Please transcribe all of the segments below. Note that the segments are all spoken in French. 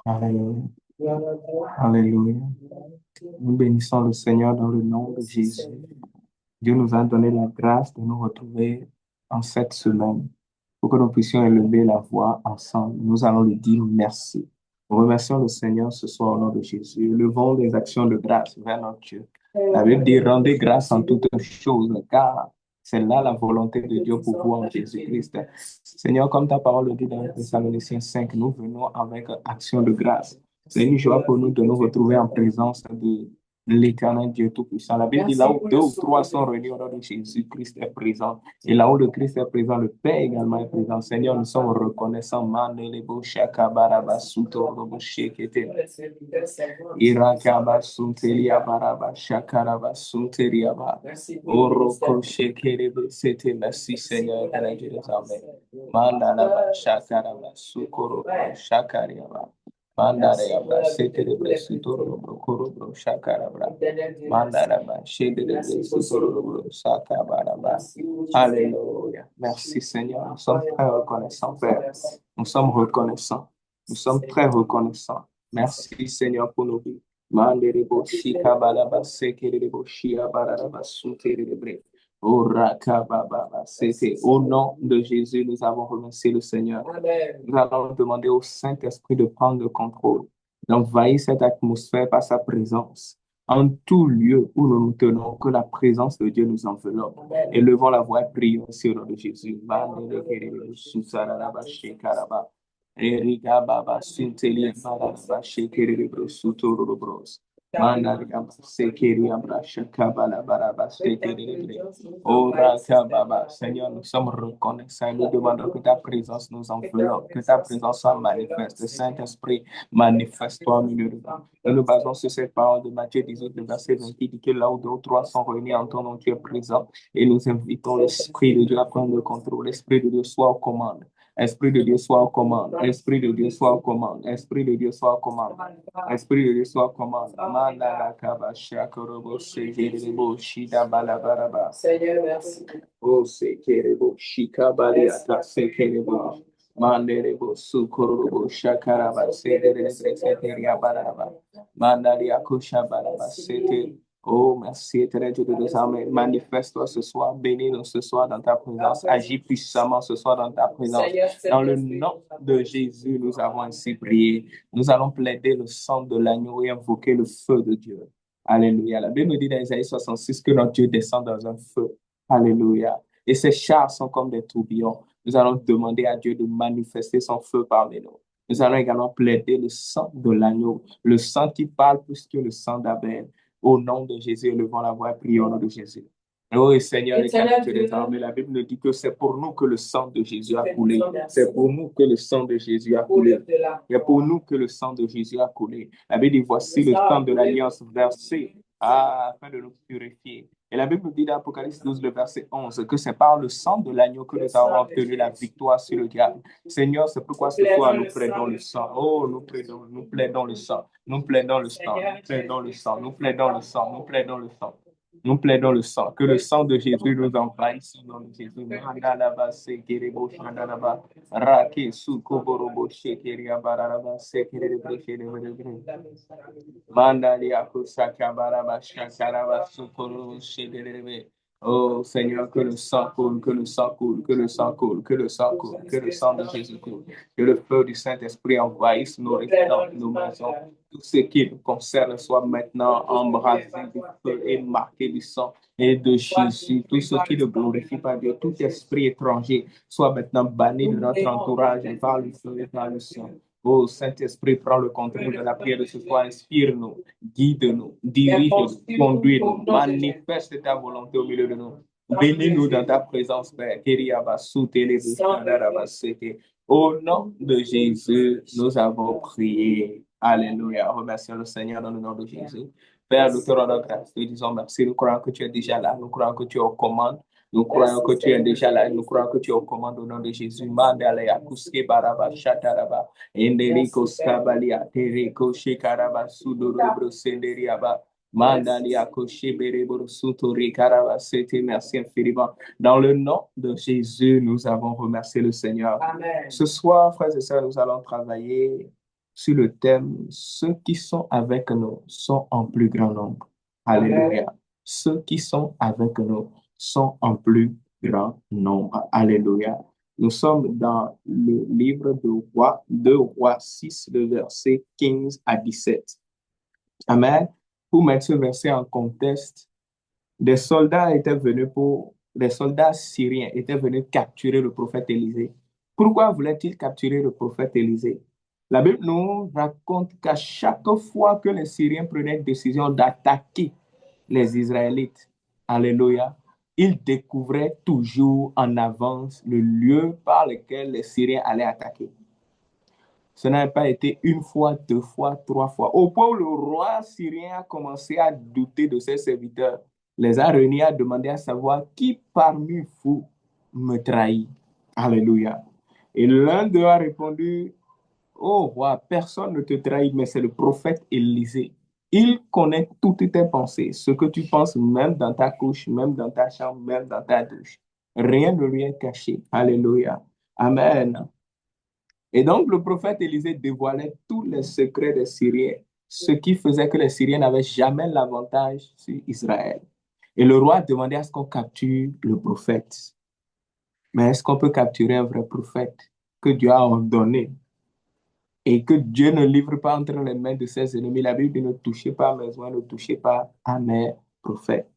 Alléluia. Alléluia. Nous bénissons le Seigneur dans le nom de Jésus. Dieu nous a donné la grâce de nous retrouver en cette semaine pour que nous puissions élever la voix ensemble. Nous allons lui dire merci. Nous remercions le Seigneur ce soir au nom de Jésus. Élevons les actions de grâce vers notre Dieu. La Bible dit rendez grâce en toutes choses, car c'est là la volonté de Dieu pour vous en Jésus-Christ. Seigneur, comme ta parole le dit dans Thessaloniciens 5, nous venons avec action de grâce. C'est une joie pour nous de nous retrouver en présence de l'Éternel Dieu Tout-Puissant. La Bible dit là où deux ou trois sont réunis au nom de Jésus, Christ est présent. Et là où le Christ est présent, le Père également est présent. Seigneur, nous sommes reconnaissants. Mandelebo shakabaraba sutorobo shekete. Irakaba sunteria baraba shakaraba sunteriaba. Oroko shekerebe sete. Merci Seigneur, éternel Dieu des armées. Mandalaba shakaraba sukorobo shakariaba. Mandaraba seterebre sutorobo korobro shakarabra. Mandaraba sheterebre sutorobo shakabaraba. Alléluia. Merci Seigneur. Nous sommes très reconnaissants, Père. Nous sommes reconnaissants. Nous sommes très reconnaissants. Merci Seigneur pour nos vies. Manderebo shikabalaba sekerebo shiabaraba suterebre. C'était au nom de Jésus, nous avons remercié le Seigneur. Nous allons demander au Saint-Esprit de prendre le contrôle, d'envahir cette atmosphère par sa présence. En tout lieu où nous nous tenons, que la présence de Dieu nous enveloppe. Élevons la voix et prions au nom de Jésus. Erika Baba Sintelia Baba Shekere Brosutoro Bros. Mandaria Sekeri Abrasha Kabala Baraba Sekere. Ora Kababa, Seigneur, nous sommes reconnaissants. Nous demandons que ta présence nous enveloppe, que ta présence soit manifeste. Saint-Esprit, manifeste-toi au milieu de nous. Nous nous basons sur cette parole de Matthieu 18, le verset 20, qui dit que là où deux ou trois sont réunis en ton nom, tu es présent. Et nous invitons l'Esprit de Dieu à prendre le contrôle. L'Esprit de Dieu soit aux commandes. Esprit de Dieu soit aux commandes. Esprit de Dieu soit aux commandes. Esprit de Dieu soit aux commandes. Esprit de Dieu soit aux commandes. Mandala kaba shakorobo sejerebo shida balabaraba. Seigneur, merci. Oh, sekerebo shikabali ata sekerebo. Manderebo sukorobo shakaraba sederebo seteria baraba. Mandali akusha baraba sete. Oh, merci, éternel Dieu de nos armées. Manifeste-toi ce soir, bénis-nous ce soir dans ta présence, agis puissamment ce soir dans ta présence. Dans le nom de Jésus, nous avons ainsi prié. Nous allons plaider le sang de l'agneau et invoquer le feu de Dieu. Alléluia. La Bible dit dans Isaïe 66 que notre Dieu descend dans un feu. Alléluia. Et ses chars sont comme des tourbillons. Nous allons demander à Dieu de manifester son feu parmi nous. Nous allons également plaider le sang de l'agneau, le sang qui parle plus que le sang d'Abel. Au nom de Jésus, élevons la voix et prions au nom de Jésus. Oh Seigneur, éternel Dieu des armées, la Bible nous dit que c'est pour nous que le sang de Jésus a coulé. C'est pour nous que le sang de Jésus a coulé. C'est pour nous que le sang de Jésus a coulé. La Bible dit, voici le sang de l'alliance versé afin de nous purifier. Et la Bible nous dit dans Apocalypse 12, le verset 11, que c'est par le sang de l'agneau que nous avons obtenu la victoire sur le diable. Seigneur, c'est pourquoi ce soir nous plaidons le sang. Oh, nous plaidons le sang. Nous plaidons le sang. Nous plaidons le sang. Nous plaidons le sang. Nous plaidons le sang. Nous plaidons le sang. Que le sang de Jésus nous envahisse au nom de Jésus. Mandalaba sekerebo shandalaba. Rake sukoborobo shekeria bararaba sekerebo shekerebo. Mandalia kusaka baraba shakaraba sukorobo shekerebo. Oh Seigneur, que le sang coule, que le sang coule, que le sang coule, que le sang coule, que le sang de Jésus coule. Que le feu du Saint-Esprit envahisse nos résidences, nos maisons. Tout ce qui nous concerne soit maintenant embrasé du feu et marqué du sang et de Jésus. Tout ce qui ne glorifie pas Dieu, tout esprit étranger soit maintenant banni de notre entourage et par le feu et par le sang. Oh Saint-Esprit, prends le contrôle de la prière de ce soir. Inspire-nous, guide-nous, dirige-nous, conduis-nous, manifeste ta volonté au milieu de nous. Bénis-nous dans ta présence, Père. Au nom de Jésus, nous avons prié. Alléluia. Remercions le Seigneur dans le nom de Jésus. Père, nous te rendons grâce. Nous disons merci. Nous croyons que tu es déjà là. Nous croyons que tu es aux commandes. Nous croyons que tu es déjà là. Nous croyons que tu es aux commandes au nom de Jésus. Mandalea, kuske baraba, shataraba, enderiko skabalia, tereko shekaraba, sudorobro senderiaba. Merci infiniment. Dans le nom de Jésus, nous avons remercié le Seigneur. Amen. Ce soir, frères et sœurs, nous allons travailler sur le thème ceux qui sont avec nous sont en plus grand nombre. Alléluia. Ceux qui sont avec nous sont en plus grand nombre. Alléluia. Nous sommes dans le livre de Rois 6, le verset 15 à 17. Amen. Pour mettre ce verset en contexte, les soldats syriens étaient venus capturer le prophète Élisée. Pourquoi voulaient-ils capturer le prophète Élisée? La Bible nous raconte qu'à chaque fois que les Syriens prenaient décision d'attaquer les Israélites, alléluia, ils découvraient toujours en avance le lieu par lequel les Syriens allaient attaquer. Ce n'a pas été une fois, deux fois, trois fois. Au point où le roi syrien a commencé à douter de ses serviteurs, les a réunis à demander à savoir qui parmi vous me trahit. Alléluia. Et l'un d'eux a répondu, oh roi, personne ne te trahit, mais c'est le prophète Élisée. Il connaît toutes tes pensées, ce que tu penses même dans ta couche, même dans ta chambre, même dans ta douche. Rien ne lui est caché. Alléluia. Amen. Et donc, le prophète Élisée dévoilait tous les secrets des Syriens, ce qui faisait que les Syriens n'avaient jamais l'avantage sur Israël. Et le roi demandait à ce qu'on capture le prophète. Mais est-ce qu'on peut capturer un vrai prophète que Dieu a ordonné et que Dieu ne livre pas entre les mains de ses ennemis? La Bible dit ne touchez pas à mes oins, ne touchez pas à mes prophètes.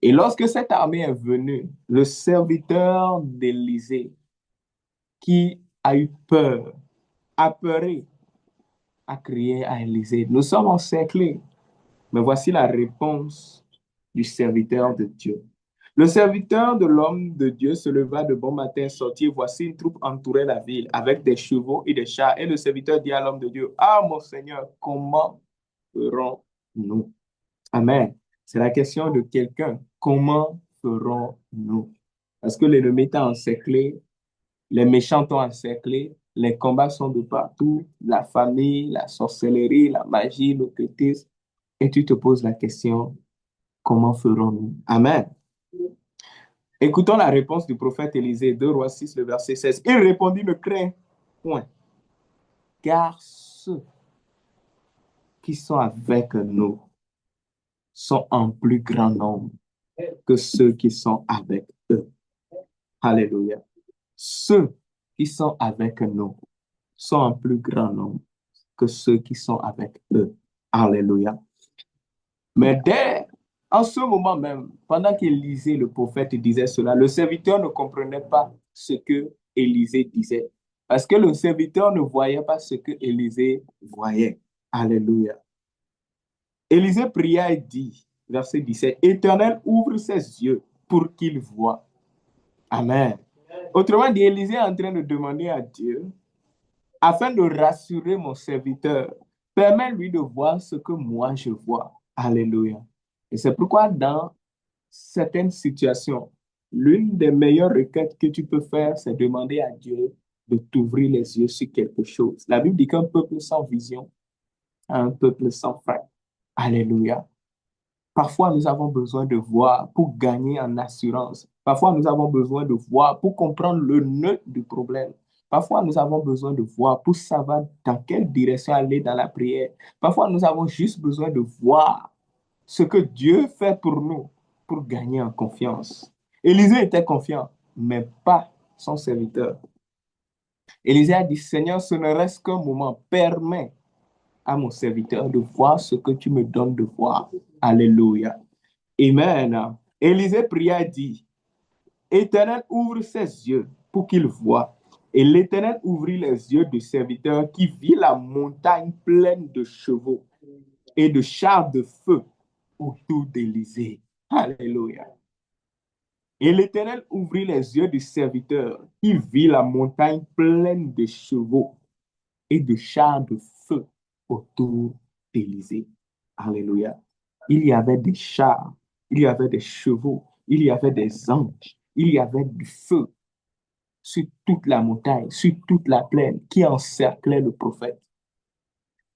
Et lorsque cette armée est venue, le serviteur d'Élisée, qui a eu peur, apeuré, a crié à Élisée, nous sommes encerclés. Mais voici la réponse du serviteur de Dieu. Le serviteur de l'homme de Dieu se leva de bon matin, sortit, voici une troupe entourait la ville avec des chevaux et des chars. Et le serviteur dit à l'homme de Dieu, ah mon Seigneur, comment ferons-nous? Amen. C'est la question de quelqu'un. Comment ferons-nous? Parce que l'ennemi t'a encerclé, les méchants t'ont encerclé, les combats sont de partout, la famille, la sorcellerie, la magie, l'occultisme. Et tu te poses la question, comment ferons-nous? Amen. Écoutons la réponse du prophète Élisée, 2 Rois 6, le verset 16. Il répondit, ne crains point, car ceux qui sont avec nous sont en plus grand nombre que ceux qui sont avec eux. Alléluia. Ceux qui sont avec nous sont en plus grand nombre que ceux qui sont avec eux. Alléluia. Mais en ce moment même, pendant qu'Élisée, le prophète, disait cela, le serviteur ne comprenait pas ce que Élisée disait. Parce que le serviteur ne voyait pas ce que Élisée voyait. Alléluia. Élisée pria et dit, verset 17, Éternel, ouvre ses yeux pour qu'il voie. Amen. Autrement dit, Élisée est en train de demander à Dieu, afin de rassurer mon serviteur, permets-lui de voir ce que moi je vois. Alléluia. Et c'est pourquoi dans certaines situations, l'une des meilleures requêtes que tu peux faire, c'est demander à Dieu de t'ouvrir les yeux sur quelque chose. La Bible dit qu'un peuple sans vision a un peuple sans frein. Alléluia. Parfois, nous avons besoin de voir pour gagner en assurance. Parfois, nous avons besoin de voir pour comprendre le nœud du problème. Parfois, nous avons besoin de voir pour savoir dans quelle direction aller dans la prière. Parfois, nous avons juste besoin de voir ce que Dieu fait pour nous pour gagner en confiance. Élisée était confiant, mais pas son serviteur. Élisée a dit, Seigneur, ce ne reste qu'un moment, permets à mon serviteur de voir ce que tu me donnes de voir. Alléluia. Amen. Élisée pria et dit, Éternel, ouvre ses yeux pour qu'il voie. Et l'Éternel ouvrit les yeux du serviteur qui vit la montagne pleine de chevaux et de chars de feu autour d'Élisée. Alléluia. Et l'Éternel ouvrit les yeux du serviteur qui vit la montagne pleine de chevaux et de chars de feu autour d'Élisée. Alléluia. Il y avait des chars, il y avait des chevaux, il y avait des anges, il y avait du feu sur toute la montagne, sur toute la plaine qui encerclait le prophète.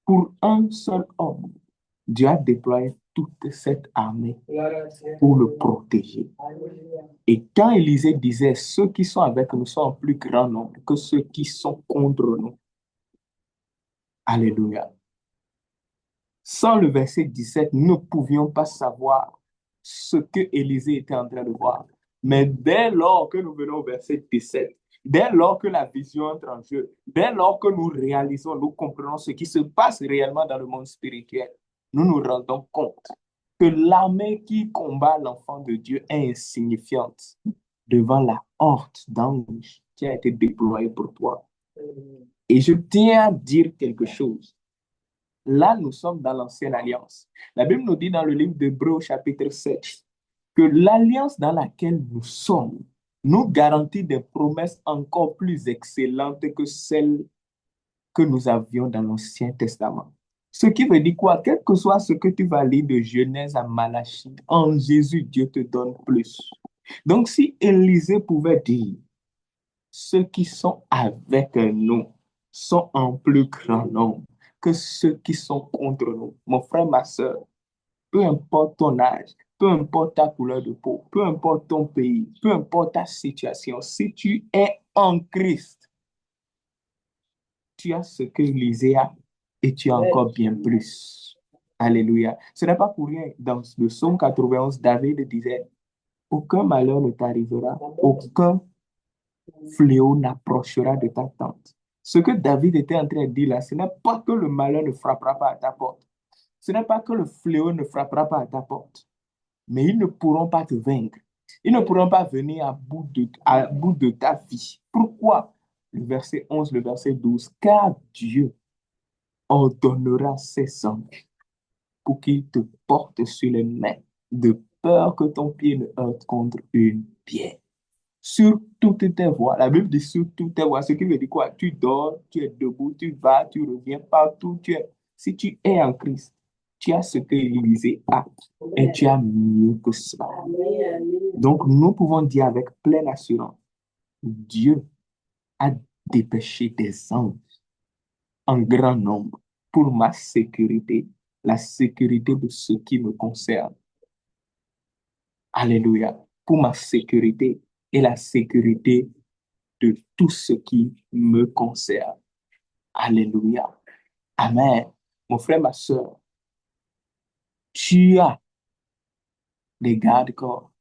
Pour un seul homme, Dieu a déployé toute cette armée pour le protéger. Et quand Élisée disait, ceux qui sont avec nous sont en plus grand nombre que ceux qui sont contre nous. Alléluia. Sans le verset 17, nous ne pouvions pas savoir ce que Élisée était en train de voir. Mais dès lors que nous venons au verset 17, dès lors que la vision entre en jeu, dès lors que nous réalisons, nous comprenons ce qui se passe réellement dans le monde spirituel, nous nous rendons compte que l'armée qui combat l'enfant de Dieu est insignifiante devant la horde d'anges qui a été déployée pour toi. Et je tiens à dire quelque chose. Là, nous sommes dans l'ancienne alliance. La Bible nous dit dans le livre d'Hébreux, chapitre 7, que l'alliance dans laquelle nous sommes nous garantit des promesses encore plus excellentes que celles que nous avions dans l'Ancien Testament. Ce qui veut dire quoi? Quel que soit ce que tu vas lire de Genèse à Malachie, en Jésus, Dieu te donne plus. Donc, si Élisée pouvait dire, ceux qui sont avec nous sont en plus grand nombre que ceux qui sont contre nous. Mon frère, ma soeur, peu importe ton âge, peu importe ta couleur de peau, peu importe ton pays, peu importe ta situation, si tu es en Christ, tu as ce que Élisée a et tu as encore bien plus. Alléluia. Ce n'est pas pour rien. Dans le psaume 91, David disait, aucun malheur ne t'arrivera, aucun fléau n'approchera de ta tente. Ce que David était en train de dire là, ce n'est pas que le malheur ne frappera pas à ta porte. Ce n'est pas que le fléau ne frappera pas à ta porte. Mais ils ne pourront pas te vaincre. Ils ne pourront pas venir à bout de ta vie. Pourquoi? Le verset 11, le verset 12. Car Dieu ordonnera ses anges pour qu'ils te portent sur les mains, de peur que ton pied ne heurte contre une pierre. Sur toutes tes voies. La Bible dit sur toutes tes voies. Ce qui veut dire quoi? Tu dors, tu es debout, tu vas, tu reviens partout. Si tu es en Christ, tu as ce que Élisée a et tu as mieux que ça. Donc, nous pouvons dire avec pleine assurance, Dieu a dépêché des anges en grand nombre pour ma sécurité, la sécurité de ce qui me concerne. Alléluia. Pour ma sécurité et la sécurité de tout ce qui me concerne. Alléluia. Amen. Mon frère, ma soeur, tu as des gardes-corps.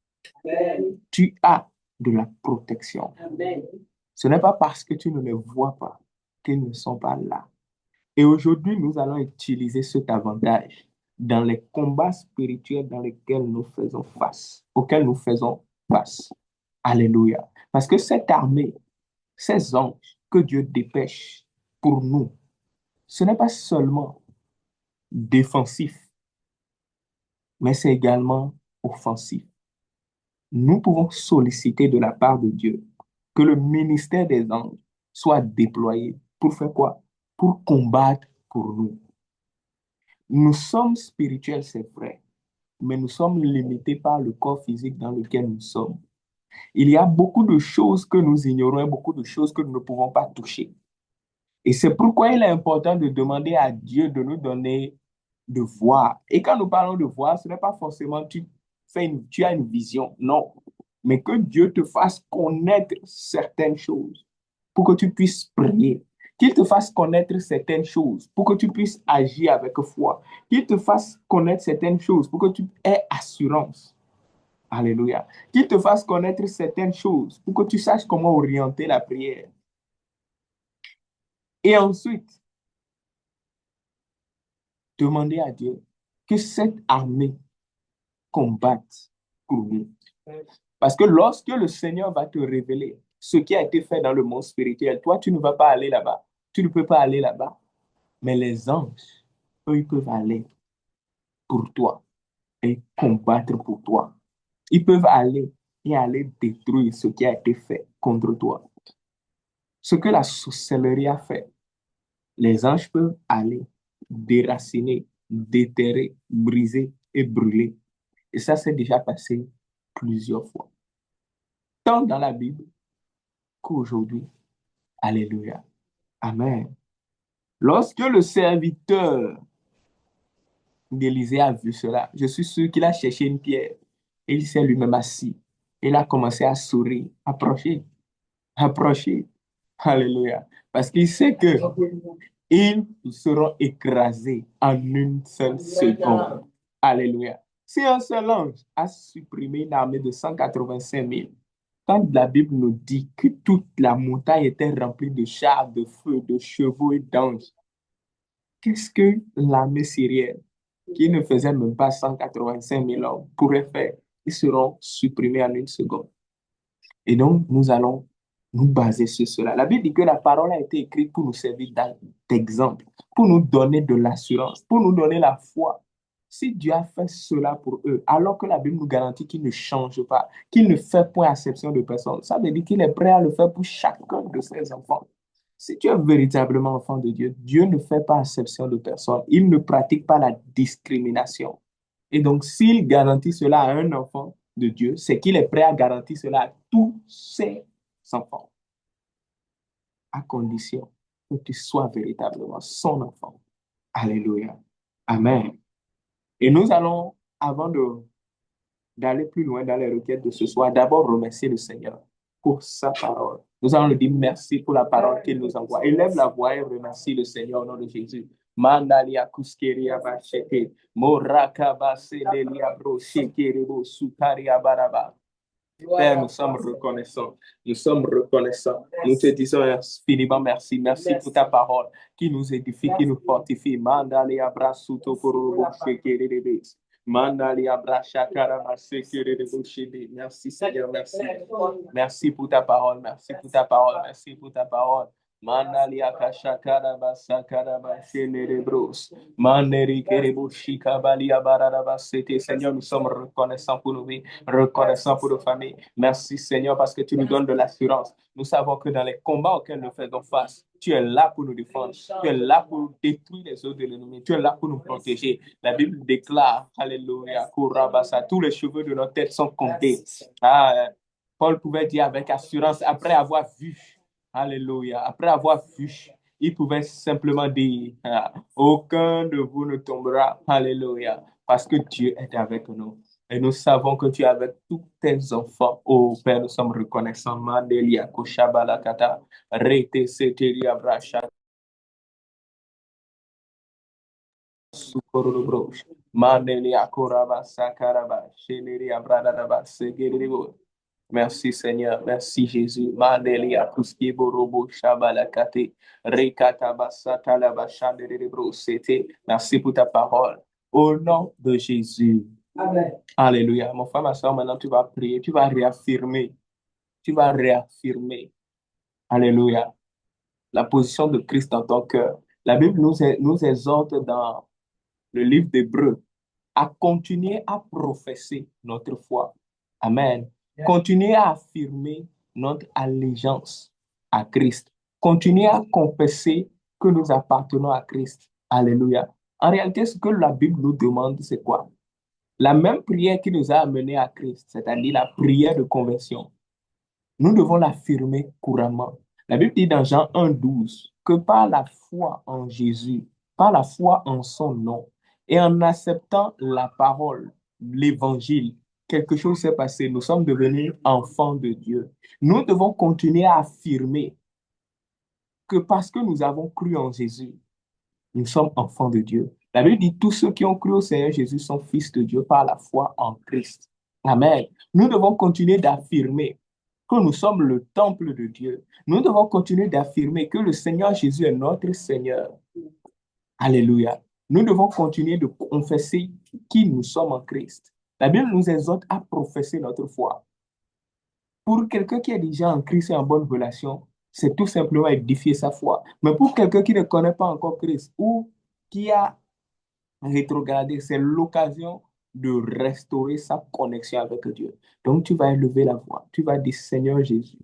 Tu as de la protection. Ce n'est pas parce que tu ne les vois pas qu'ils ne sont pas là. Et aujourd'hui, nous allons utiliser cet avantage dans les combats spirituels dans lesquels nous faisons face, auxquels nous faisons face. Alléluia. Parce que cette armée, ces anges que Dieu dépêche pour nous, ce n'est pas seulement défensif, mais c'est également offensif. Nous pouvons solliciter de la part de Dieu que le ministère des anges soit déployé pour faire quoi? Pour combattre pour nous. Nous sommes spirituels, c'est vrai, mais nous sommes limités par le corps physique dans lequel nous sommes. Il y a beaucoup de choses que nous ignorons et beaucoup de choses que nous ne pouvons pas toucher. Et c'est pourquoi il est important de demander à Dieu de nous donner de voir. Et quand nous parlons de voir, ce n'est pas forcément tu as une vision, non. Mais que Dieu te fasse connaître certaines choses pour que tu puisses prier. Qu'il te fasse connaître certaines choses pour que tu puisses agir avec foi. Qu'il te fasse connaître certaines choses pour que tu aies assurance. Alléluia. Qu'il te fasse connaître certaines choses pour que tu saches comment orienter la prière. Et ensuite, demander à Dieu que cette armée combatte pour nous. Parce que lorsque le Seigneur va te révéler ce qui a été fait dans le monde spirituel, toi, tu ne vas pas aller là-bas. Tu ne peux pas aller là-bas. Mais les anges, eux, ils peuvent aller pour toi et combattre pour toi. Ils peuvent aller et aller détruire ce qui a été fait contre toi. Ce que la sorcellerie a fait, les anges peuvent aller déraciner, déterrer, briser et brûler. Et ça s'est déjà passé plusieurs fois. Tant dans la Bible qu'aujourd'hui. Alléluia. Amen. Lorsque le serviteur d'Élisée a vu cela, je suis sûr qu'il a cherché une pierre et il s'est lui-même assis. Il a commencé à sourire, approcher, approcher. Alléluia. Parce qu'il sait que ils seront écrasés en une seule seconde. Alléluia. Si un seul ange a supprimé une armée de 185 000, quand la Bible nous dit que toute la montagne était remplie de chars, de feux, de chevaux et d'anges, qu'est-ce que l'armée syrienne, qui ne faisait même pas 185 000 hommes, pourrait faire? Ils seront supprimés en une seconde. Et donc, nous allons nous baser sur cela. La Bible dit que la parole a été écrite pour nous servir d'exemple, pour nous donner de l'assurance, pour nous donner la foi. Si Dieu a fait cela pour eux, alors que la Bible nous garantit qu'il ne change pas, qu'il ne fait point exception de personne, ça veut dire qu'il est prêt à le faire pour chacun de ses enfants. Si tu es véritablement enfant de Dieu, Dieu ne fait pas exception de personne. Il ne pratique pas la discrimination. Et donc, s'il garantit cela à un enfant de Dieu, c'est qu'il est prêt à garantir cela à tous ses enfants, à condition que tu sois véritablement son enfant. Alléluia. Amen. Et nous allons, avant d'aller plus loin dans les requêtes de ce soir, d'abord remercier le Seigneur pour sa parole. Nous allons lui dire merci pour la parole qu'il nous envoie. Élève la voix et remercie le Seigneur au nom de Jésus. Mandalia kuskeria bachete, moraka basedelia bro shekerebo sukaria baraba. Père, nous sommes reconnaissants. Nous sommes reconnaissants. Nous te disons infiniment merci. Merci pour ta parole qui nous édifie, qui nous fortifie. Mandalia brasuto korobo shekerebe. Mandali abracha karama sekere de bouchebe. Merci Seigneur, merci. Merci pour ta parole, merci pour ta parole, merci pour ta parole. Mandali akasha karaba sakaraba shenere bros. Manderi kerebo shikabali abaraba sete. Seigneur, nous sommes reconnaissants pour nos vies, reconnaissants pour nos familles. Merci Seigneur parce que tu nous donnes de l'assurance. Nous savons que dans les combats auxquels nous faisons face, tu es là pour nous défendre. Tu es là pour détruire les eaux de l'ennemi. Tu es là pour nous protéger. La Bible déclare, Alléluia, Kurabasa, tous les cheveux de notre tête sont comptés. Ah, Paul pouvait dire avec assurance, après avoir vu, Alléluia, après avoir vu, il pouvait simplement dire, aucun de vous ne tombera. Alléluia, parce que Dieu est avec nous. Et nous savons que tu es avec tous tes enfants. Oh Père, nous sommes reconnaissants. Mandelia, Koshabalakata, Rete, Seteria, Bracha, Sukorobrosh, Mandelia, Koraba, Sakaraba, Sheneria, Bradadaba, Segeribo. Merci Seigneur, merci Jésus. Mandelia, Kuskiborobo, Shabalakate, Rekataba, Satalaba, Shanderebro, Sete. Merci pour ta parole. Au nom de Jésus. Amen. Alléluia. Mon frère, ma soeur, maintenant tu vas prier, tu vas réaffirmer. Tu vas réaffirmer. Alléluia. La position de Christ dans ton cœur. La Bible nous exhorte dans le livre d'Hébreux à continuer à professer notre foi. Amen. Continuer à affirmer notre allégeance à Christ. Continuer à confesser que nous appartenons à Christ. Alléluia. En réalité, ce que la Bible nous demande, c'est quoi? La même prière qui nous a amenés à Christ, c'est-à-dire la prière de conversion. Nous devons l'affirmer couramment. La Bible dit dans Jean 1,12 que par la foi en Jésus, par la foi en son nom, et en acceptant la parole, l'évangile, quelque chose s'est passé. Nous sommes devenus enfants de Dieu. Nous devons continuer à affirmer que parce que nous avons cru en Jésus, nous sommes enfants de Dieu. La Bible dit tous ceux qui ont cru au Seigneur Jésus sont fils de Dieu par la foi en Christ. Amen. Nous devons continuer d'affirmer que nous sommes le temple de Dieu. Nous devons continuer d'affirmer que le Seigneur Jésus est notre Seigneur. Alléluia. Nous devons continuer de confesser qui nous sommes en Christ. La Bible nous exhorte à professer notre foi. Pour quelqu'un qui est déjà en Christ et en bonne relation, c'est tout simplement édifier sa foi. Mais pour quelqu'un qui ne connaît pas encore Christ ou qui a rétrogradé, c'est l'occasion de restaurer sa connexion avec Dieu. Donc, tu vas élever la voix. Tu vas dire, Seigneur Jésus,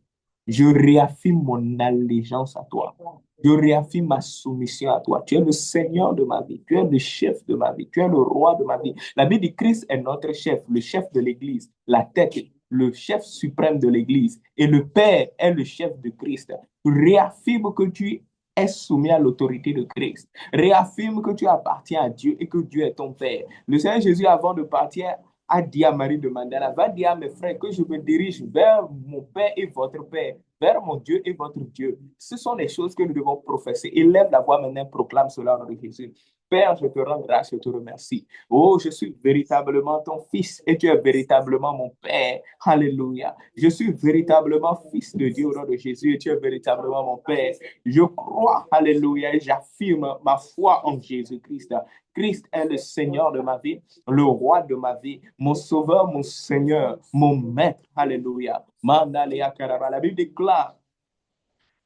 je réaffirme mon allégeance à toi. Je réaffirme ma soumission à toi. Tu es le Seigneur de ma vie. Tu es le chef de ma vie. Tu es le roi de ma vie. La Bible dit Christ est notre chef, le chef de l'Église, la tête, le chef suprême de l'Église. Et le Père est le chef de Christ. Tu réaffirmes que tu est soumis à l'autorité de Christ. Réaffirme que tu appartiens à Dieu et que Dieu est ton Père. Le Seigneur Jésus, avant de partir, a dit à Marie de Magdala, va dire à mes frères que je me dirige vers mon Père et votre Père, vers mon Dieu et votre Dieu. Ce sont les choses que nous devons professer. Élève la voix maintenant, proclame cela au nom de Jésus. Père, je te rends grâce, je te remercie. Oh, je suis véritablement ton fils et tu es véritablement mon Père. Alléluia. Je suis véritablement fils de Dieu au nom de Jésus et tu es véritablement mon Père. Je crois, alléluia, et j'affirme ma foi en Jésus-Christ. Christ est le Seigneur de ma vie, le roi de ma vie, mon sauveur, mon Seigneur, mon maître. Alléluia. La Bible déclare,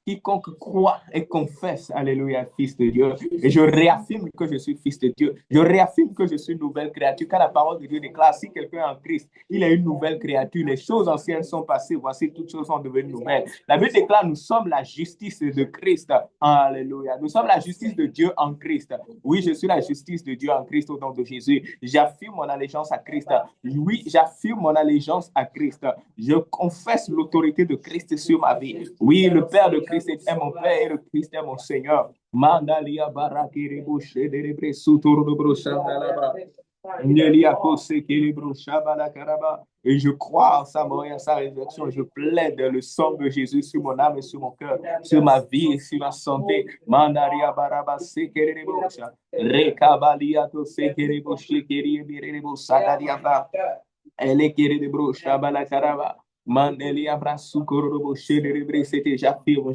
quiconque croit et confesse, alléluia, fils de Dieu. Et je réaffirme que je suis fils de Dieu. Je réaffirme que je suis une nouvelle créature. Car la parole de Dieu déclare, si quelqu'un est en Christ, il est une nouvelle créature. Les choses anciennes sont passées. Voici, toutes choses sont devenues nouvelles. La Bible déclare, nous sommes la justice de Christ. Alléluia. Nous sommes la justice de Dieu en Christ. Oui, je suis la justice de Dieu en Christ au nom de Jésus. J'affirme mon allégeance à Christ. Oui, j'affirme mon allégeance à Christ. Je confesse l'autorité de Christ sur ma vie. Oui, le Père de Christ est mon Père et le Christ est mon Seigneur. Mandalia barakiribu shederebre suturubro shandalaba. Et je crois en sa mort et en sa résurrection. Je plaide le sang de Jésus sur mon âme et sur mon cœur, sur ma vie et sur ma santé. Mandaria baraba sekerebosha. Rekabalia to sekerebo shekeriebirebo sadariaba. Elekerebro shabala karaba. Mandelia braço cororobo xerebre c'était j'affirme.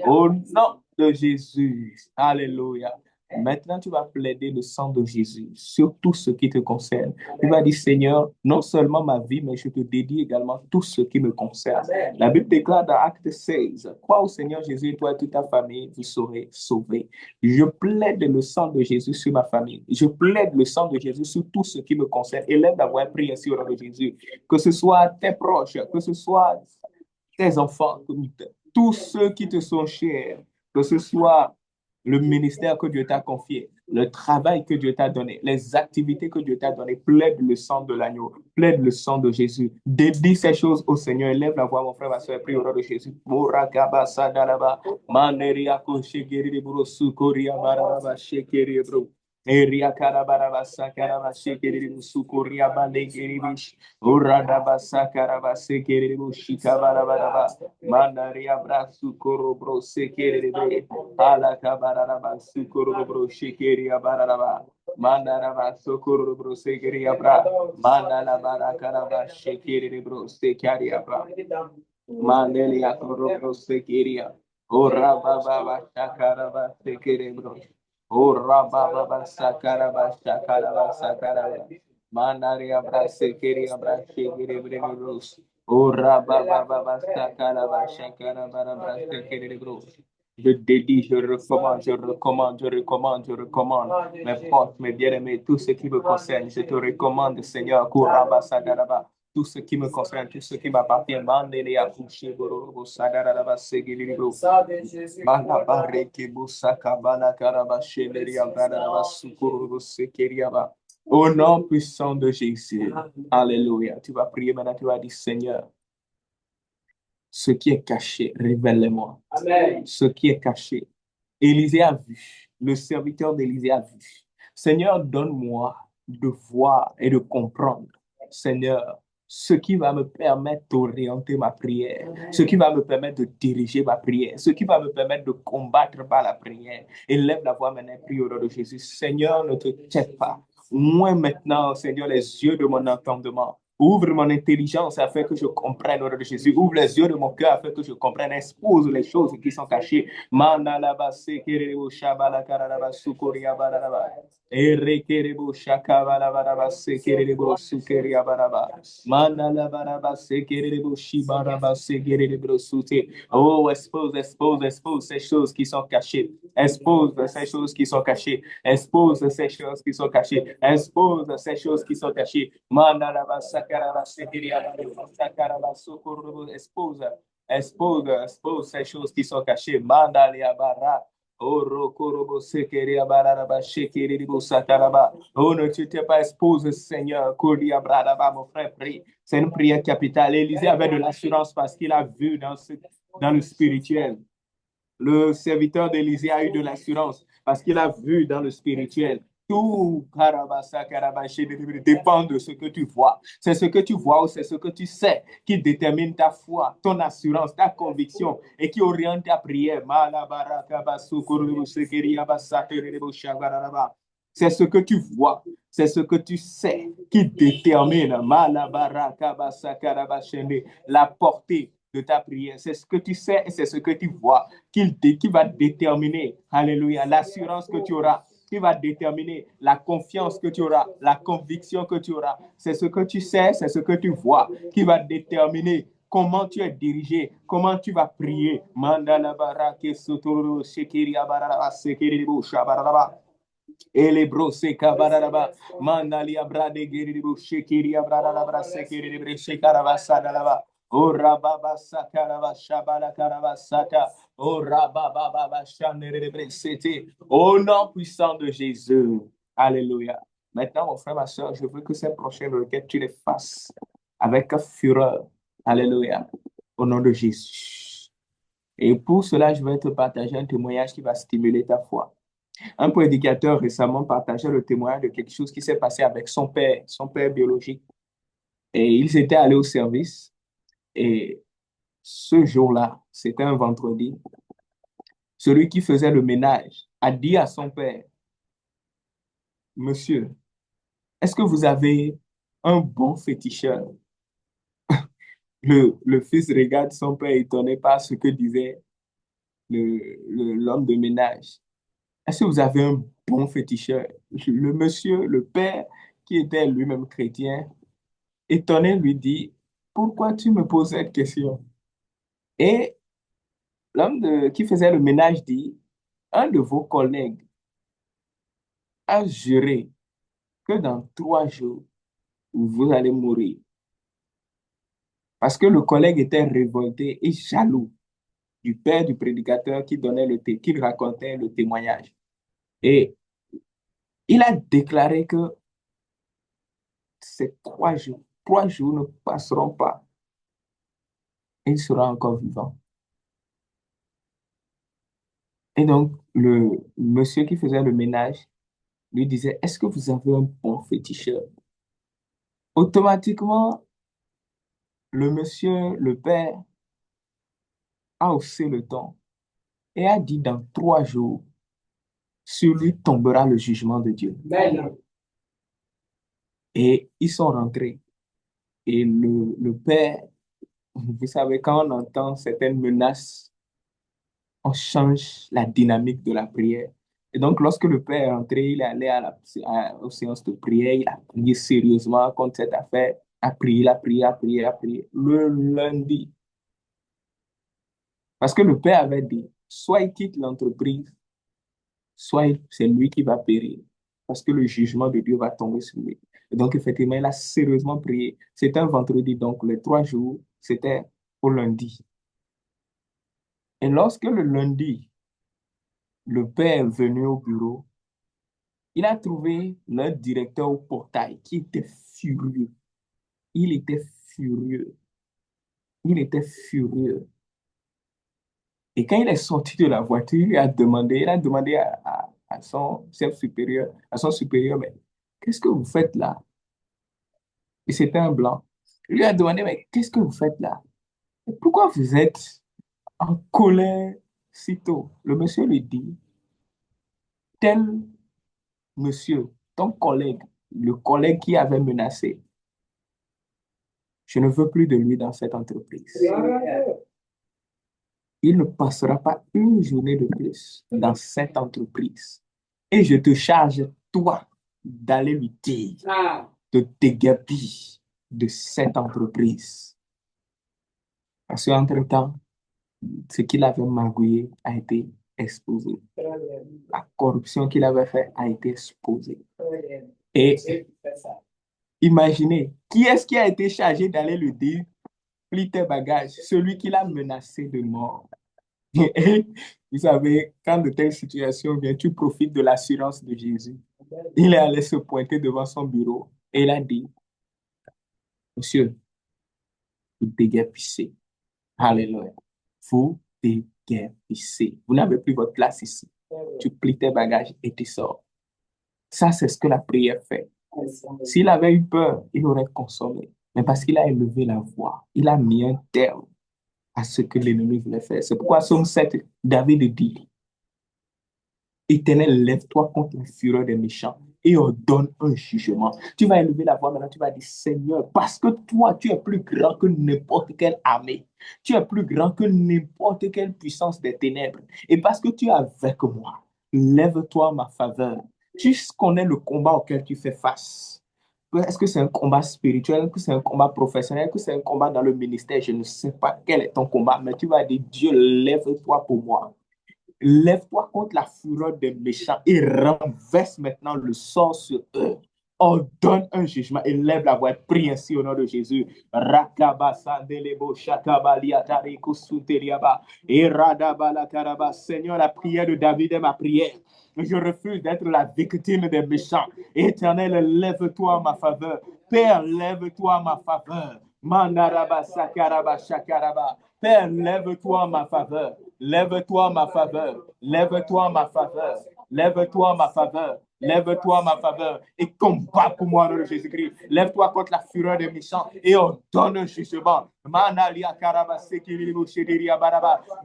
Au nom de Jésus. Alléluia. Maintenant, tu vas plaider le sang de Jésus sur tout ce qui te concerne. Tu vas dire, Seigneur, non seulement ma vie, mais je te dédie également tout ce qui me concerne. La Bible déclare dans Acte 16, crois au Seigneur Jésus et toi et toute ta famille, vous serez sauvés. Je plaide le sang de Jésus sur ma famille. Je plaide le sang de Jésus sur tout ce qui me concerne. Élève la voix et prie ainsi au nom de Jésus. Que ce soit tes proches, que ce soit tes enfants, tous ceux qui te sont chers, que ce soit le ministère que Dieu t'a confié, le travail que Dieu t'a donné, les activités que Dieu t'a données, plaide le sang de l'agneau, plaide le sang de Jésus. Dédie ces choses au Seigneur. Élève la voix, mon frère, ma soeur, prie au nom de Jésus. Eria karabaraba sakaraba shekeribu sukuria bande geribish urada basakaraba sekeribu shikabarabaraba mandaria brasu korobro sekeribe ala kabaraba sukorobro shekeria baraba mandaraba sokorobro sekeria bra mandala barakaraba shekeribu sekeria bra mandelia korobro sekeria ora baba sakaraba sekerebro. Oh, Rabba Sakaraba Sakaraba Sakaraba Manaria Brasekeri Abrashegiri Brus. Oh, Rabba Sakaraba Sakaraba Brasekeri Brus. Je dédie, je recommande mes proches, mes bien-aimés, tout ce qui me concerne. Je te recommande, Seigneur, Kuraba Sakaraba. Tout ce qui me concerne, tout ce qui m'appartient, mandele à coucher, borobo, sadaraba, segilibro, manabare, kibusa, kabana, karaba, chéleri, abradaba, sukurubo, sekeriaba. Au nom puissant de Jésus. Alléluia. Tu vas prier maintenant, tu vas dire, Seigneur, ce qui est caché, révèle-moi. Ce qui est caché. Élisée a vu, le serviteur d'Élisée a vu. Seigneur, donne-moi de voir et de comprendre. Seigneur, ce qui va me permettre d'orienter ma prière, ce qui va me permettre de diriger ma prière, ce qui va me permettre de combattre par la prière. Élève la voix maintenant, prie au nom de Jésus. Seigneur, ne te tais pas. Moi maintenant, Seigneur, les yeux de mon entendement. Ouvre mon intelligence afin que je comprenne au nom de Jésus. Ouvre les yeux de mon cœur afin que je comprenne. Expose les choses qui sont cachées. Mandalaba sekerebo shabala karaba sukoria baraba. Erekerebo shakabala baraba sekerebo sukeria baraba. Mandalaba sekerebo shibaraba sekerebo sute. Oh, expose ces choses qui sont cachées. Expose ces choses qui sont cachées. Expose ces choses qui sont cachées. Expose ces choses qui sont cachées. Mandalaba sakaraba sekeria sakaraba sukorubo. Expose ces choses qui sont cachées. Mandalia bara. Oh, rokorobo sekeria baraba shekeribo sakaraba. Oh, ne tu t'es pas exposé, Seigneur. Kodia bradaba, mon frère, prie. C'est une prière capitale. Élisée avait de l'assurance parce qu'il a vu dans ce dans le spirituel. Le serviteur d'Élisée a eu de l'assurance parce qu'il a vu dans le spirituel. Tout dépend de ce que tu vois. C'est ce que tu vois ou c'est ce que tu sais qui détermine ta foi, ton assurance, ta conviction et qui oriente ta prière. C'est ce que tu vois, c'est ce que tu sais qui détermine la portée de ta prière. C'est ce que tu sais et c'est ce que tu vois qui va déterminer, alléluia, l'assurance que tu auras, qui va déterminer la confiance que tu auras, la conviction que tu auras. C'est ce que tu sais, c'est ce que tu vois qui va déterminer comment tu es dirigé, comment tu vas prier. Mandala barake sotoro shekiri abaraba sekiri bushabaraba. Ele brose kabaraba manali abrade geri shekiri abrada sekiri brechekaraba sadalaba. O rababa sakaraba shabala karaba sata. O rababa shanere bresete. Au nom puissant de Jésus. Alléluia. Maintenant, mon frère, ma soeur, je veux que ces prochaines requêtes, tu les fasses avec fureur. Alléluia. Au nom de Jésus. Et pour cela, je vais te partager un témoignage qui va stimuler ta foi. Un prédicateur récemment partageait le témoignage de quelque chose qui s'est passé avec son père biologique. Et ils étaient allés au service. Et ce jour-là, c'était un vendredi, celui qui faisait le ménage a dit à son père, Monsieur, est-ce que vous avez un bon féticheur? Le fils regarde son père étonné par ce que disait l'homme de ménage. Est-ce que vous avez un bon féticheur? Le monsieur, le père, qui était lui-même chrétien, étonné, lui dit, pourquoi tu me poses cette question? Et qui faisait le ménage dit, un de vos collègues a juré que dans 3 jours, vous allez mourir. Parce que le collègue était révolté et jaloux du père du prédicateur qui racontait le témoignage. Et il a déclaré que ces 3 jours ne passeront pas. Et il sera encore vivant. Et donc, le monsieur qui faisait le ménage lui disait, est-ce que vous avez un bon féticheur? Automatiquement, le monsieur, le père, a haussé le ton et a dit, dans 3 jours, sur lui tombera le jugement de Dieu. Amen. Et ils sont rentrés. Et le père, vous savez, quand on entend certaines menaces, on change la dynamique de la prière. Et donc, lorsque le père est entré, il est allé aux séances de prière, il a prié sérieusement contre cette affaire, a prié, a prié, a prié, a prié. Le lundi, parce que le père avait dit, soit il quitte l'entreprise, soit c'est lui qui va périr, parce que le jugement de Dieu va tomber sur lui. Et donc, effectivement, il a sérieusement prié. C'était un vendredi, donc les 3 jours, c'était au lundi. Et lorsque le lundi, le père est venu au bureau, il a trouvé le directeur au portail qui était furieux. Il était furieux. Il était furieux. Et quand il est sorti de la voiture, il a demandé à son chef supérieur, à son supérieur, mais qu'est-ce que vous faites là? Et c'était un blanc. Il lui a demandé, mais qu'est-ce que vous faites là? Et pourquoi vous êtes en colère si tôt? Le monsieur lui dit, tel monsieur, ton collègue, le collègue qui avait menacé, je ne veux plus de lui dans cette entreprise. Il ne passera pas une journée de plus dans cette entreprise. Et je te charge, toi, d'aller lui dire de déguerpir de cette entreprise. Parce qu'entre-temps, ce qu'il avait magouillé a été exposé. La corruption qu'il avait fait a été exposée. Et imaginez, qui est-ce qui a été chargé d'aller lui dire, plie tes bagages, celui qui l'a menacé de mort. Et vous savez, quand de telles situations viennent, tu profites de l'assurance de Jésus. Il est allé se pointer devant son bureau et il a dit, Monsieur, vous déguerpissez. Alléluia. Vous déguerpissez. Vous n'avez plus votre place ici. Tu plies tes bagages et tu sors. Ça, c'est ce que la prière fait. S'il avait eu peur, il aurait consommé. Mais parce qu'il a élevé la voix, il a mis un terme à ce que l'ennemi voulait faire. C'est pourquoi, Somme 7, David dit, Éternel, lève-toi contre la fureur des méchants et ordonne un jugement. Tu vas élever la voix maintenant, tu vas dire, Seigneur, parce que toi, tu es plus grand que n'importe quelle armée. Tu es plus grand que n'importe quelle puissance des ténèbres. Et parce que tu es avec moi, lève-toi en ma faveur. Tu connais le combat auquel tu fais face. Est-ce que c'est un combat spirituel? Est-ce que c'est un combat professionnel? Est-ce que c'est un combat dans le ministère? Je ne sais pas quel est ton combat, mais tu vas dire, Dieu, lève-toi pour moi. Lève-toi contre la fureur des méchants et renverse maintenant le sort sur eux. Ordonne un jugement et lève la voix et prie ainsi au nom de Jésus. Seigneur, la prière de David est ma prière. Je refuse d'être la victime des méchants. Éternel, lève-toi en ma faveur. Père, lève-toi en ma faveur. Mandaraba sakaraba shakaraba. Père, lève-toi en ma faveur. Lève-toi en ma faveur. Lève-toi en ma faveur. Lève-toi en ma faveur. Lève-toi en ma faveur et combat pour moi au nom de Jésus-Christ. Lève-toi contre la fureur des méchants et on donne un jugement.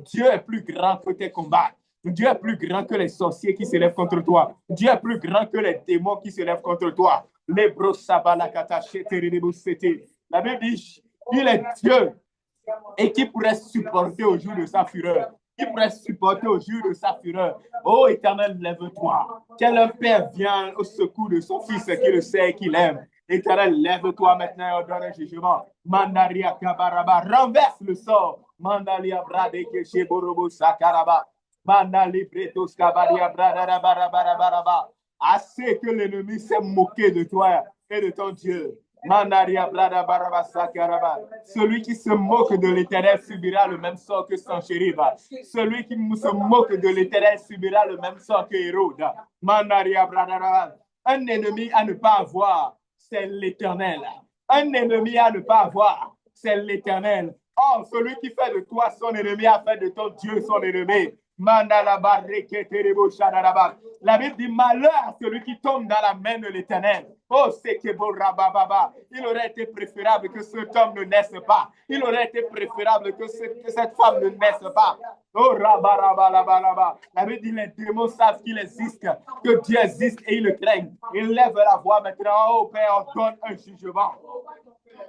Dieu est plus grand que tes combats. Dieu est plus grand que les sorciers qui se lèvent contre toi. Dieu est plus grand que les démons qui se lèvent contre toi. La Bible dit, il est Dieu et qui pourrait supporter au jour de sa fureur. Qui pourrait supporter au jour de sa fureur. Oh Éternel, lève-toi. Quel père vient au secours de son fils qui le sait et qui l'aime. Éternel, lève-toi maintenant et ordonne un jugement. Mandaria Kabaraba, renverse le sort. Mandalia Bradeke Sheborobo Sakaraba. Mandali Bretos Kabaria Bradarabarabarabaraba. Assez que l'ennemi s'est moqué de toi et de ton Dieu. Celui qui se moque de l'Éternel subira le même sort que Sanchériv. Celui qui se moque de l'Éternel subira le même sort que Hérode. Un ennemi à ne pas avoir, c'est l'Éternel. Un ennemi à ne pas avoir, c'est l'Éternel. Oh, celui qui fait de toi son ennemi a fait de ton Dieu son ennemi. La Bible dit malheur à celui qui tombe dans la main de l'Éternel. Oh, c'est que bon rabababa. Il aurait été préférable que cet homme ne naisse pas. Il aurait été préférable que cette femme ne naisse pas. Oh, rabarabalaba. La Bible dit les démons savent qu'il existe, que Dieu existe et ils le craignent. Ils lèvent la voix maintenant. Oh, Père, on donne un jugement.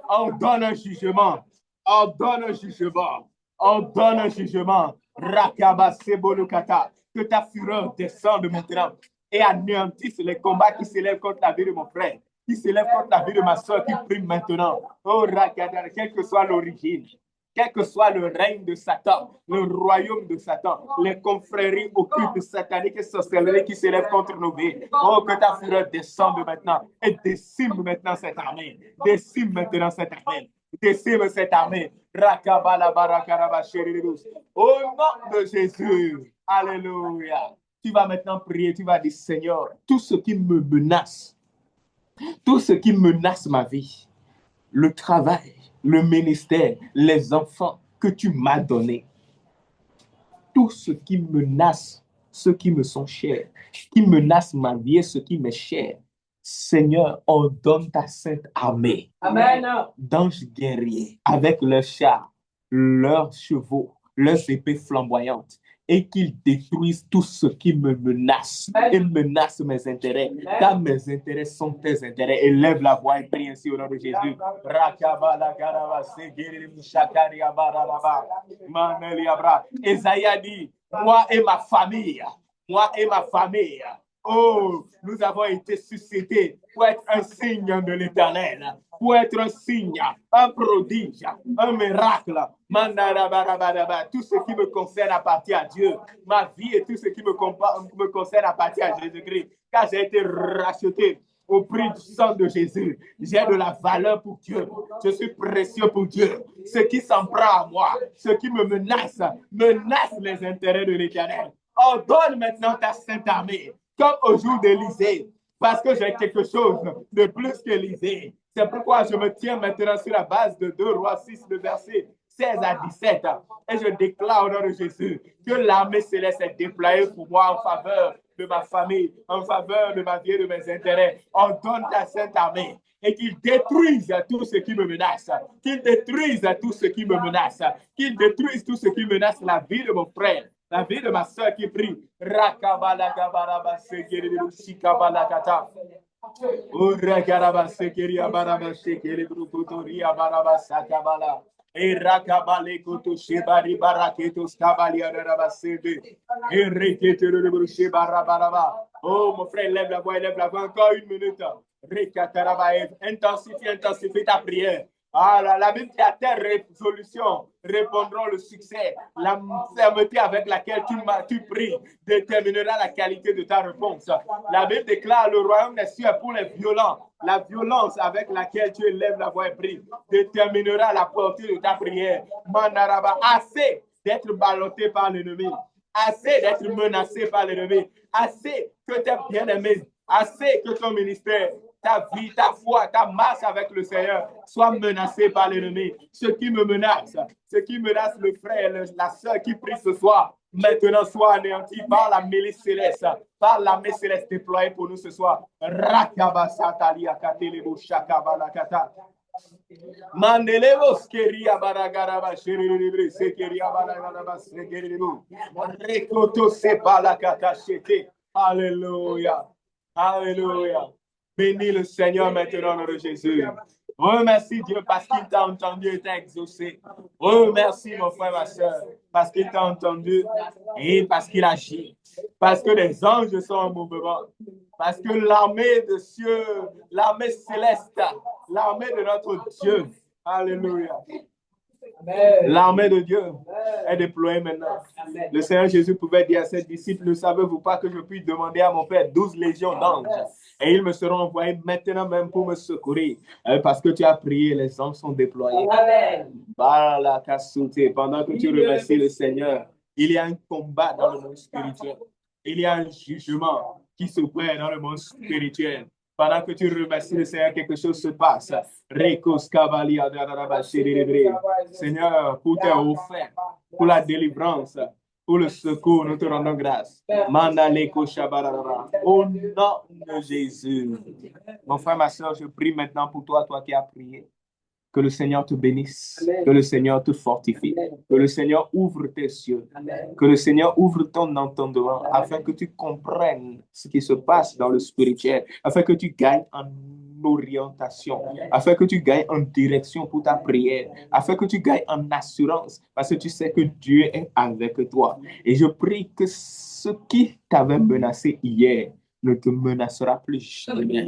On donne un jugement. On donne un jugement. On donne un jugement. Rakaba Sebolukata. Que ta fureur descende maintenant et anéantisse les combats qui s'élèvent contre la vie de mon frère, qui s'élèvent contre la vie de ma soeur qui prie maintenant. Oh Rakada, quelle que soit l'origine, quel que soit le règne de Satan, le royaume de Satan, les confréries occultes sataniques et sorcelleries qui s'élèvent contre nos vies. Oh, que ta fureur descende maintenant et décime maintenant cette armée. Décime maintenant cette armée. Décime cette armée. Au nom de Jésus. Alléluia. Tu vas maintenant prier, tu vas dire, Seigneur, tout ce qui me menace, tout ce qui menace ma vie, le travail, le ministère, les enfants que tu m'as donnés, tout ce qui menace ceux qui me sont chers, qui menace ma vie et ce qui m'est cher, Seigneur, ordonne ta sainte armée d'anges guerriers avec leurs chars, leurs chevaux, leurs épées flamboyantes et qu'ils détruisent tout ce qui me menace et menace mes intérêts, car mes intérêts sont tes intérêts. Élève la voix et prie ainsi au nom de Jésus. Esaïe dit, moi et ma famille, oh, nous avons été suscités pour être un signe de l'Éternel, pour être un signe, un prodige, un miracle. Tout ce qui me concerne appartient à Dieu. Ma vie et tout ce qui me concerne appartient à Jésus-Christ, car j'ai été racheté au prix du sang de Jésus. J'ai de la valeur pour Dieu. Je suis précieux pour Dieu. Ce qui s'en prend à moi, ce qui me menace les intérêts de l'Éternel. Ordonne maintenant ta sainte armée, comme au jour d'Élisée, parce que j'ai quelque chose de plus qu'Élisée. C'est pourquoi je me tiens maintenant sur la base de 2 Rois 6, le verset 16 à 17. Et je déclare au nom de Jésus que l'armée céleste est déployée pour moi en faveur de ma famille, en faveur de ma vie et de mes intérêts. Ordonne ta sainte armée et qu'il détruise tout ce qui me menace, qu'il détruise tout ce qui me menace, qu'il détruise tout ce qui menace la vie de mon frère, la vie de ma soeur qui prie. Oh, mon frère, lève la voix, encore une minute. Intensifie ta prière. Ah, la Bible dit à tes résolutions répondront le succès. La fermeté avec laquelle tu pries déterminera la qualité de ta réponse. La Bible déclare le royaume des cieux pour les violents. La violence avec laquelle tu élèves la voix et pries déterminera la portée de ta prière. Mandaraba, assez d'être ballotté par l'ennemi, assez d'être menacé par l'ennemi, assez que tes bien-aimés, assez que ton ministère, ta vie, ta foi, ta marche avec le Seigneur soit menacée par l'ennemi. Ce qui me menace, le frère, la soeur qui prie ce soir, maintenant soit anéanti par la milice céleste, par l'armée céleste déployée pour nous ce soir. Mandelevos keria baragaraba shiribre sekeria baragaraba sekeribu rekoto sepala katashete. Alléluia. Alléluia. Bénis le Seigneur maintenant, nom de Jésus. Remercie Dieu parce qu'il t'a entendu et t'a exaucé. Remercie mon frère, ma soeur, parce qu'il t'a entendu et parce qu'il agit. Parce que les anges sont en mouvement. Parce que l'armée de cieux, l'armée céleste, l'armée de notre Dieu, alléluia. L'armée de Dieu est déployée maintenant. Le Seigneur Jésus pouvait dire à ses disciples, ne savez-vous pas que je puis demander à mon Père 12 légions d'anges et ils me seront envoyés maintenant même pour me secourir. Parce que tu as prié, les anges sont déployés. Pendant que tu remercies le Seigneur, il y a un combat dans le monde spirituel. Il y a un jugement qui se fait dans le monde spirituel. Pendant que tu remercies le Seigneur, quelque chose se passe. Seigneur, pour tes offertes, pour la délivrance, pour le secours, nous te rendons grâce. Au nom de Jésus. Mon frère, ma soeur, je prie maintenant pour toi, toi qui as prié. Que le Seigneur te bénisse, que le Seigneur te fortifie, que le Seigneur ouvre tes yeux, que le Seigneur ouvre ton entendement afin que tu comprennes ce qui se passe dans le spirituel, afin que tu gagnes en orientation, afin que tu gagnes en direction pour ta prière, afin que tu gagnes en assurance, parce que tu sais que Dieu est avec toi. Et je prie que ce qui t'avait menacé hier ne te menacera plus jamais.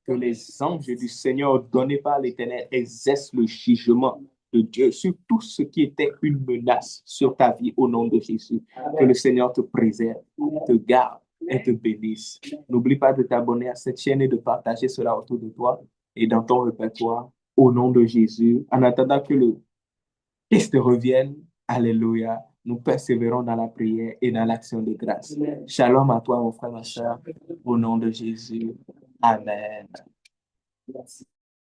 Que les anges du Seigneur donnés par l'Éternel exercent le jugement de Dieu sur tout ce qui était une menace sur ta vie au nom de Jésus. Que le Seigneur te préserve, te garde et te bénisse. N'oublie pas de t'abonner à cette chaîne et de partager cela autour de toi et dans ton répertoire au nom de Jésus. En attendant que le Christ revienne, alléluia, nous persévérons dans la prière et dans l'action de grâce. Shalom à toi, mon frère, ma soeur, au nom de Jésus. Amen. Merci.